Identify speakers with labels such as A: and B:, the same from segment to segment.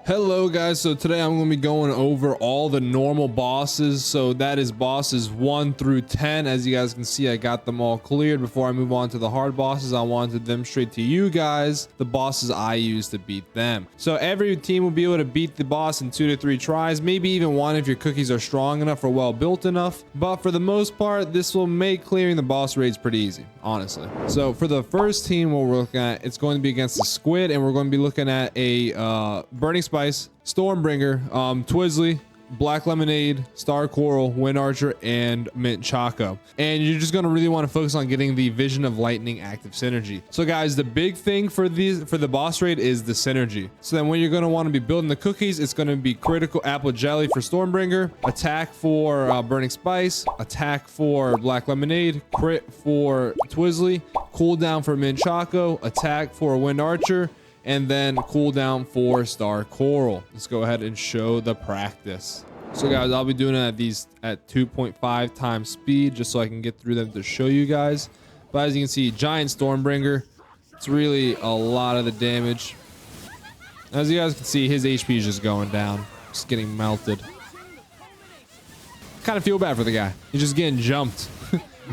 A: Hello guys, so today I'm going to be going over all the normal bosses. So that is bosses 1 through 10. As you guys can see, I got them all cleared. Before I move on to the hard bosses, I wanted to demonstrate to you guys the bosses I use to beat them. So every team will be able to beat the boss in 2 to 3 tries, maybe even 1 if your cookies are strong enough or well built enough. But for the most part, this will make clearing the boss raids pretty easy, honestly. So for the first team, what we're looking at, it's going to be against the squid, and we're going to be looking at a burning spice, Stormbringer, Twizzly, Black Lemonade, Star Coral, Wind Archer, and Mint Choco. And you're just going to really want to focus on getting the Vision of Lightning active synergy. So guys, the big thing for the boss raid is the synergy. So then when you're going to want to be building the cookies, it's going to be critical apple jelly for Stormbringer, attack for Burning Spice, attack for Black Lemonade, crit for Twizzly, cooldown for Mint Choco, attack for Wind Archer, and then cooldown for Star Coral. Let's go ahead and show the practice. So guys, I'll be doing it at 2.5 times speed just so I can get through them to show you guys. But as you can see, giant Stormbringer, it's really a lot of the damage. As you guys can see, his HP is just going down, just getting melted. Kind of feel bad for the guy. He's just getting jumped.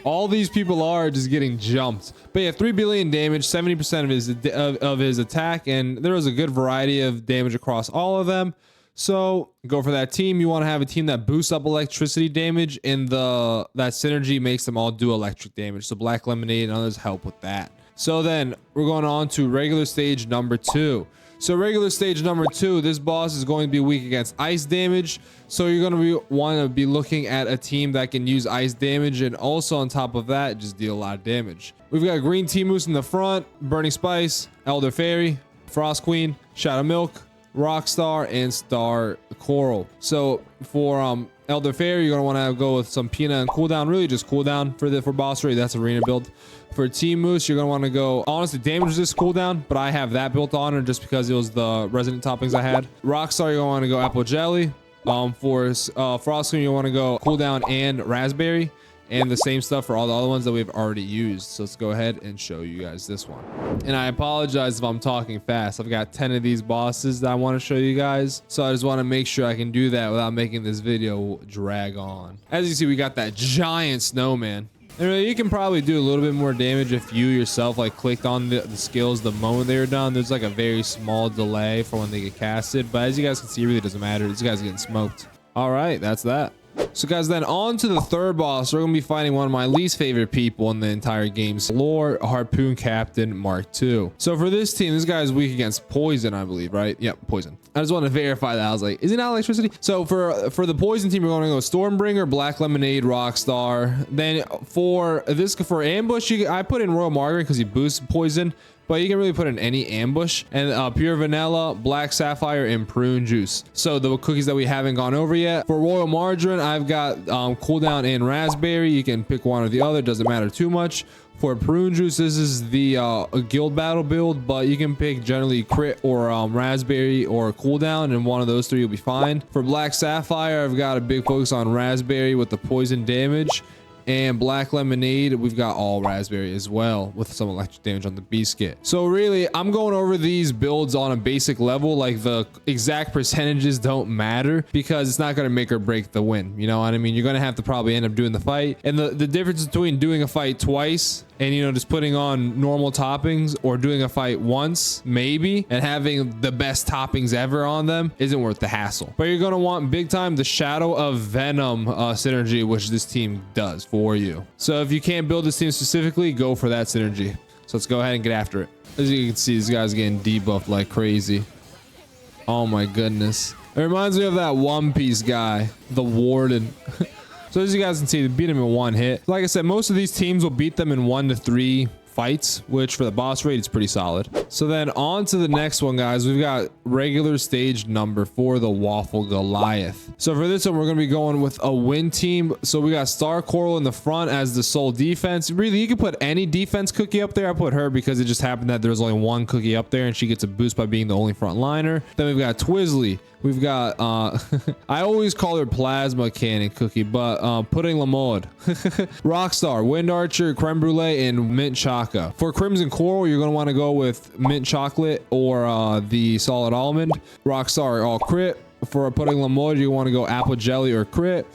A: All these people are just getting jumped. But yeah, 3 billion damage, 70% of his attack, and there was a good variety of damage across all of them. So go for that team. You want to have a team that boosts up electricity damage, and that synergy makes them all do electric damage. So Black Lemonade and others help with that. So then we're going on to regular stage number 2. So regular stage number 2, this boss is going to be weak against ice damage. So you're going to want to be looking at a team that can use ice damage, and also on top of that, just deal a lot of damage. We've got Green Tea Moose in the front, Burning Spice, Elder Fairy, Frost Queen, Shadow Milk, Rockstar, and Star Coral. So for Elder Fairy, you're going to want to go with some Peanut and cooldown, really just cooldown for boss raid. That's arena build. For Team Moose, you're going to want to go, honestly, damage resist cooldown, but I have that built on her just because it was the resident toppings I had. Rockstar, you're going to want to go Apple Jelly. For Frost Queen, you want to go cooldown and Raspberry. And the same stuff for all the other ones that we've already used. So let's go ahead and show you guys this one. And I apologize if I'm talking fast. I've got 10 of these bosses that I want to show you guys. So I just want to make sure I can do that without making this video drag on. As you see, we got that giant snowman. And really, you can probably do a little bit more damage if you yourself like clicked on the skills the moment they were done. There's like a very small delay for when they get casted. But as you guys can see, it really doesn't matter. These guys are getting smoked. All right, that's that. So guys, then on to the third boss. We're going to be fighting one of my least favorite people in the entire games, Lord Harpoon Captain Mark II. So for this team, this guy is weak against poison, I believe, right? Yep, poison. I just want to verify that. I was like, is it not electricity? So for the poison team, we're going to go Stormbringer, Black Lemonade, Rockstar. Then for ambush, I put in Royal Margaret because he boosts poison. But you can really put in any ambush, and pure vanilla, black sapphire, and prune juice. So the cookies that we haven't gone over yet. For royal margarine, I've got cooldown and raspberry. You can pick one or the other, doesn't matter too much. For prune juice, this is the guild battle build, but you can pick generally crit or raspberry or cooldown, and one of those 3 will be fine. For black sapphire, I've got a big focus on raspberry with the poison damage. And Black Lemonade, we've got all raspberry as well with some electric damage on the biscuit. So really, I'm going over these builds on a basic level. Like the exact percentages don't matter because it's not going to make or break the win. You know what I mean? You're going to have to probably end up doing the fight. And the difference between doing a fight twice and, you know, just putting on normal toppings, or doing a fight once, maybe, and having the best toppings ever on them isn't worth the hassle. But you're going to want big time the Shadow of Venom synergy, which this team does for you. So if you can't build this team specifically, go for that synergy. So let's go ahead and get after it. As you can see, this guy's getting debuffed like crazy. Oh my goodness. It reminds me of that One Piece guy, the Warden. So as you guys can see, they beat him in 1 hit. Like I said, most of these teams will beat them in 1 to 3 fights, which for the boss raid is pretty solid. So then on to the next one, guys. We've got regular stage number 4, the Waffle Goliath. So for this one, we're going to be going with a win team. So we got Star Coral in the front as the sole defense. Really, you can put any defense cookie up there. I put her because it just happened that there's only 1 cookie up there and she gets a boost by being the only front liner. Then we've got Twizzly. We've got I always call her Plasma Cannon Cookie, but Pudding La Mode, Rockstar, Wind Archer, Creme Brulee, and Mint Choco. Minchako. For Crimson Coral, you're going to want to go with mint chocolate or the solid almond. Rockstar all crit. For Pudding Lamoille, you want to go apple jelly or crit.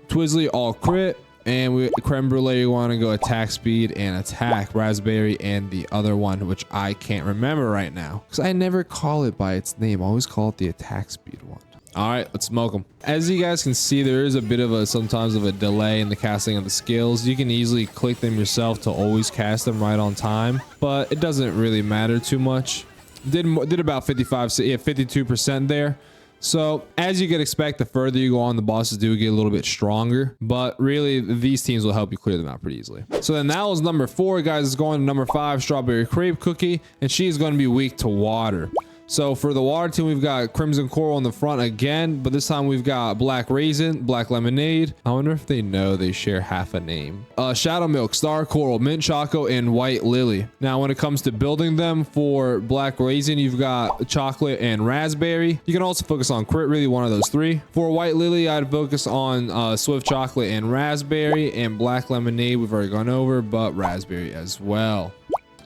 A: Twizzly all crit. And creme brulee, you want to go attack speed and attack. Raspberry and the other one, which I can't remember right now because I never call it by its name. I always call it the attack speed one. All right, let's smoke them. As you guys can see, there is a bit of a sometimes of a delay in the casting of the skills. You can easily click them yourself to always cast them right on time, but it doesn't really matter too much. Did about 52% there. So as you could expect, the further you go on, the bosses do get a little bit stronger, but really these teams will help you clear them out pretty easily. So then that was number 4, guys. Is going to number 5, Strawberry Crepe Cookie, and she's going to be weak to water. So for the water team, we've got Crimson Coral in the front again, but this time we've got Black Raisin, Black Lemonade. I wonder if they know they share half a name. Shadow Milk, Star Coral, Mint Choco, and White Lily. Now, when it comes to building them, for Black Raisin, you've got chocolate and raspberry. You can also focus on crit, really one of those 3. For White Lily, I'd focus on Swift Chocolate and raspberry, and Black Lemonade, we've already gone over, but raspberry as well.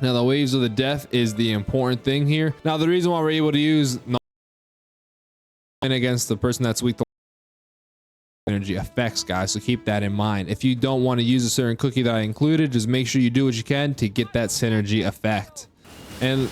A: Now, the Waves of the Death is the important thing here. Now, the reason why we're able to use against the person that's weak to energy effects, guys, so keep that in mind. If you don't want to use a certain cookie that I included, just make sure you do what you can to get that synergy effect. And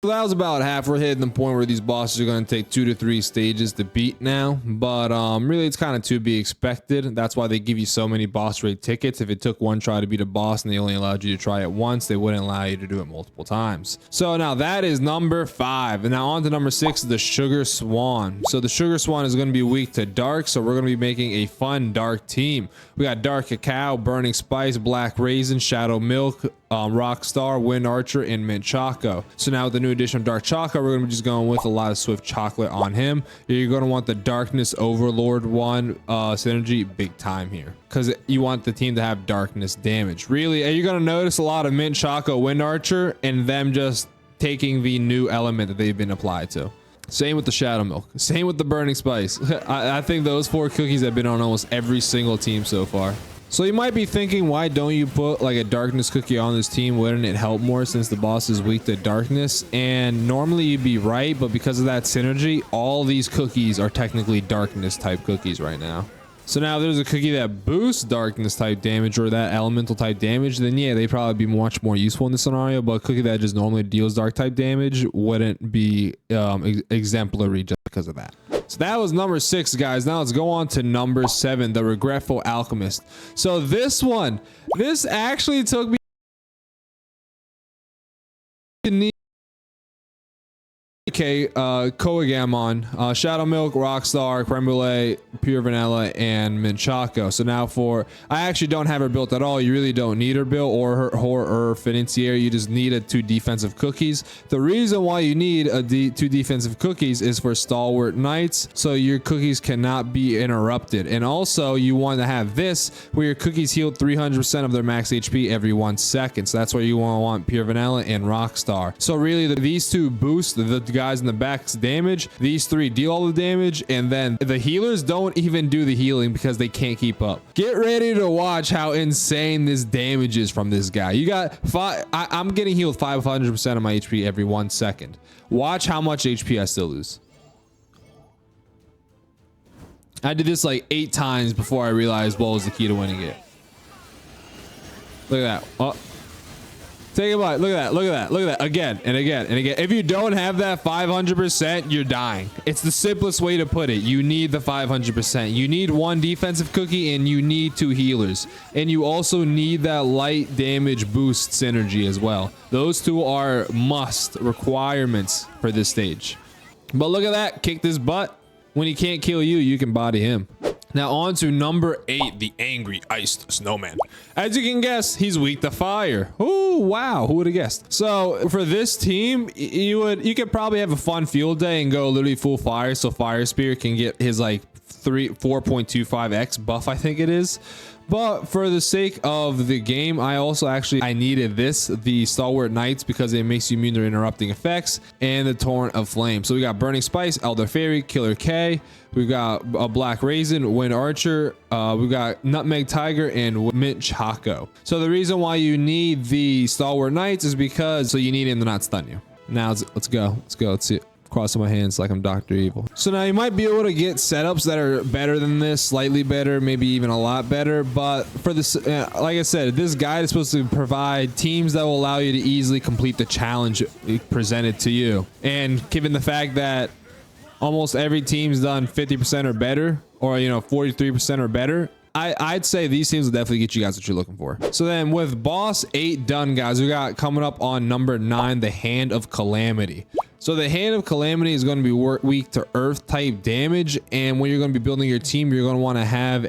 A: so that was about half. We're hitting the point where these bosses are going to take 2 to 3 stages to beat now, but really it's kind of to be expected. That's why they give you so many boss raid tickets. If it took one try to beat a boss and they only allowed you to try it once, they wouldn't allow you to do it multiple times. So now that is number 5, and now on to number 6, the Sugar Swan. So the Sugar Swan is going to be weak to dark, so we're going to be making a fun dark team. We got Dark Cacao, Burning Spice, Black Raisin, Shadow Milk, Rockstar, Wind Archer, and Mint Choco. So now with the new addition of Dark Choco, we're going to be just going with a lot of Swift Chocolate on him. You're going to want the Darkness Overlord one synergy big time here, because you want the team to have darkness damage. Really, you're going to notice a lot of Mint Choco, Wind Archer, and them just taking the new element that they've been applied to. Same with the Shadow Milk. Same with the Burning Spice. I think those 4 cookies have been on almost every single team so far. So you might be thinking, why don't you put like a darkness cookie on this team? Wouldn't it help more since the boss is weak to darkness? And normally you'd be right, but because of that synergy, all these cookies are technically darkness type cookies right now. So now there's a cookie that boosts darkness type damage or that elemental type damage, then yeah, they'd probably be much more useful in this scenario. But a cookie that just normally deals dark type damage wouldn't be exemplary just because of that. So that was number 6, guys. Now let's go on to number 7, the Regretful Alchemist. So this actually took me Koagamon, Shadow Milk, Rockstar, Creme Brulee, Pure Vanilla, and Mint Choco. So now I actually don't have her built at all. You really don't need her built or her Financier. You just need 2 defensive cookies. The reason why you need 2 defensive cookies is for Stalwart Knights, so your cookies cannot be interrupted. And also you want to have this where your cookies heal 300% of their max HP every 1 second. So that's why you want Pure Vanilla and Rockstar. So really these 2 boost the guys in the back's damage. These 3 deal all the damage, and then the healers don't even do the healing because they can't keep up. Get ready to watch how insane this damage is from this guy. You got 5. I'm getting healed 500% of my HP every 1 second. Watch how much HP I still lose. I did this like 8 times before I realized what was the key to winning it. Look at that. Oh. Take a bite. Look at that. Look at that. Look at that. Again and again and again. If you don't have that 500%, you're dying. It's the simplest way to put it. You need the 500%. You need 1 defensive cookie and you need 2 healers. And you also need that light damage boost synergy as well. Those 2 are must requirements for this stage. But look at that. Kick this butt. When he can't kill you, you can body him. Now on to number 8, the Angry Iced Snowman. As you can guess, he's weak to fire. Oh wow, who would have guessed? So for this team, you could probably have a fun field day and go literally full fire, so Fire Spear can get his like 4.25x buff, I think it is. But for the sake of the game, I needed the Stalwart Knights, because it makes you immune to interrupting effects, and the Torrent of Flame. So we got Burning Spice, Elder Fairy, Killer K. We've got a Black Raisin, Wind Archer. We've got Nutmeg Tiger and Mint Choco. So the reason why you need the Stalwart Knights is because you need him to not stun you. Now let's go. Let's see it. Crossing my hands like I'm Dr. Evil. So now you might be able to get setups that are better than this, slightly better, maybe even a lot better. But for this, like I said, this guide is supposed to provide teams that will allow you to easily complete the challenge presented to you. And given the fact that almost every team's done 50% or better, or 43% or better, I'd say these teams will definitely get you guys what you're looking for. So then with boss 8 done, guys, we got coming up on number 9, the Hand of Calamity. So the Hand of Calamity is going to be weak to earth type damage, and when you're going to be building your team, you're going to want to have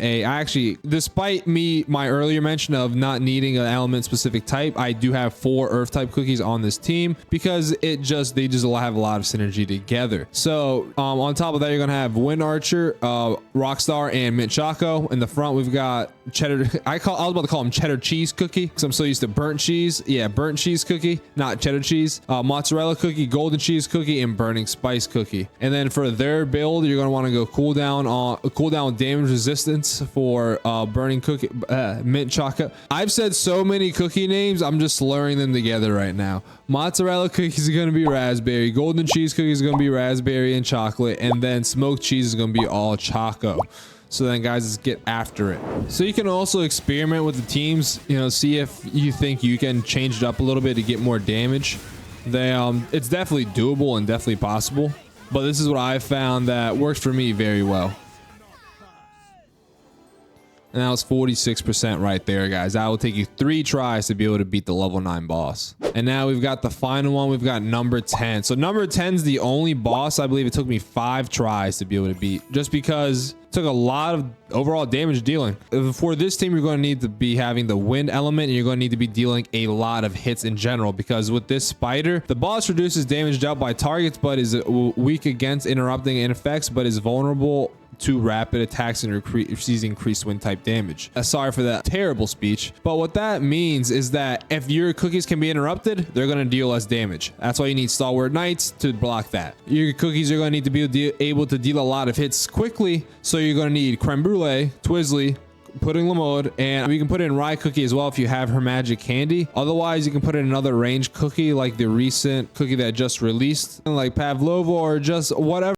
A: despite my earlier mention of not needing an element specific type, I do have 4 earth type cookies on this team, because they just have a lot of synergy together. So on top of that, you're going to have Wind Archer, Rockstar, and Mint Choco. In the front, we've got cheddar. I was about to call him cheddar cheese cookie, because I'm so used to burnt cheese. Yeah, burnt cheese cookie, not cheddar cheese. Mozzarella cookie, golden cheese cookie, and burning spice cookie. And then for their build, you're going to want to go cooldown damage resistance for burning cookie, Mint Choco. I've said so many cookie names, I'm just slurring them together right now. Mozzarella cookies are going to be raspberry, golden cheese cookies are going to be raspberry and chocolate, and then smoked cheese is going to be all choco. So then guys, let's get after it. So you can also experiment with the teams, see if you think you can change it up a little bit to get more damage. It's definitely doable and definitely possible, but this is what I found that works for me very well. And that was 46% right there, guys. That will take you 3 tries to be able to beat the level 9 boss. And now we've got the final one. We've got number 10. So number 10 is the only boss I believe it took me 5 tries to be able to beat, just because it took a lot of overall damage dealing. For this team, you're going to need to be having the wind element, and you're going to need to be dealing a lot of hits in general, because with this spider, the boss reduces damage dealt by targets, but is weak against interrupting effects, but is vulnerable to rapid attacks and receives increased wind type damage. Sorry for that terrible speech, but what that means is that if your cookies can be interrupted, they're going to deal less damage. That's why you need Stalwart Knights to block that. Your cookies are going to need to be able to deal a lot of hits quickly, so you're going to need Creme Brulee, Twizzly, Pudding Lamode, and you can put in Rye Cookie as well if you have her magic candy. Otherwise, you can put in another range cookie like the recent cookie that just released, like Pavlova, or just whatever.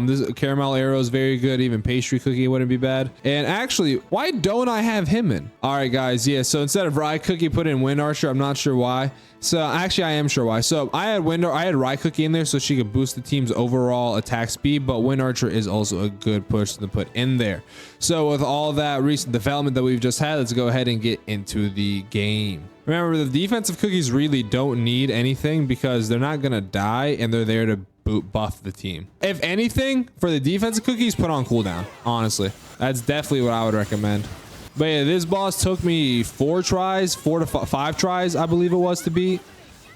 A: This caramel arrow is very good. Even pastry cookie wouldn't be bad. And actually, why don't I have him in? All right, guys. Yeah, so instead of Rye Cookie, put in Wind Archer. I'm not sure why. So actually, I am sure why. So I had Rye Cookie in there so she could boost the team's overall attack speed, but Wind Archer is also a good person to put in there. So with all that recent development that we've just had, let's go ahead and get into the game. Remember, the defensive cookies really don't need anything, because they're not gonna die, and they're there to buff the team. If anything, for the defensive cookies, put on cooldown. Honestly, that's definitely what I would recommend. But yeah, this boss took me 4 to 5 tries, I believe it was, to beat.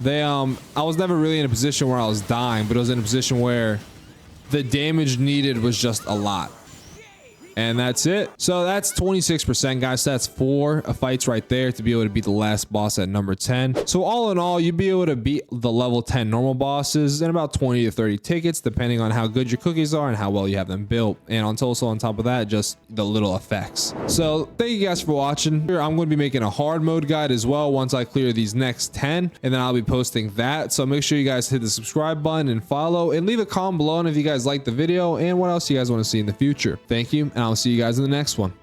A: I was never really in a position where I was dying, but I was in a position where the damage needed was just a lot. And that's it. So that's 26%, guys. So that's 4 fights right there to be able to beat the last boss at number 10. So all in all, you'd be able to beat the level 10 normal bosses in about 20 to 30 tickets, depending on how good your cookies are and how well you have them built. And also on top of that, just the little effects. So thank you guys for watching. I'm going to be making a hard mode guide as well once I clear these next 10, and then I'll be posting that. So make sure you guys hit the subscribe button and follow, and leave a comment below if you guys liked the video and what else you guys want to see in the future. Thank you, and I'll see you guys in the next one.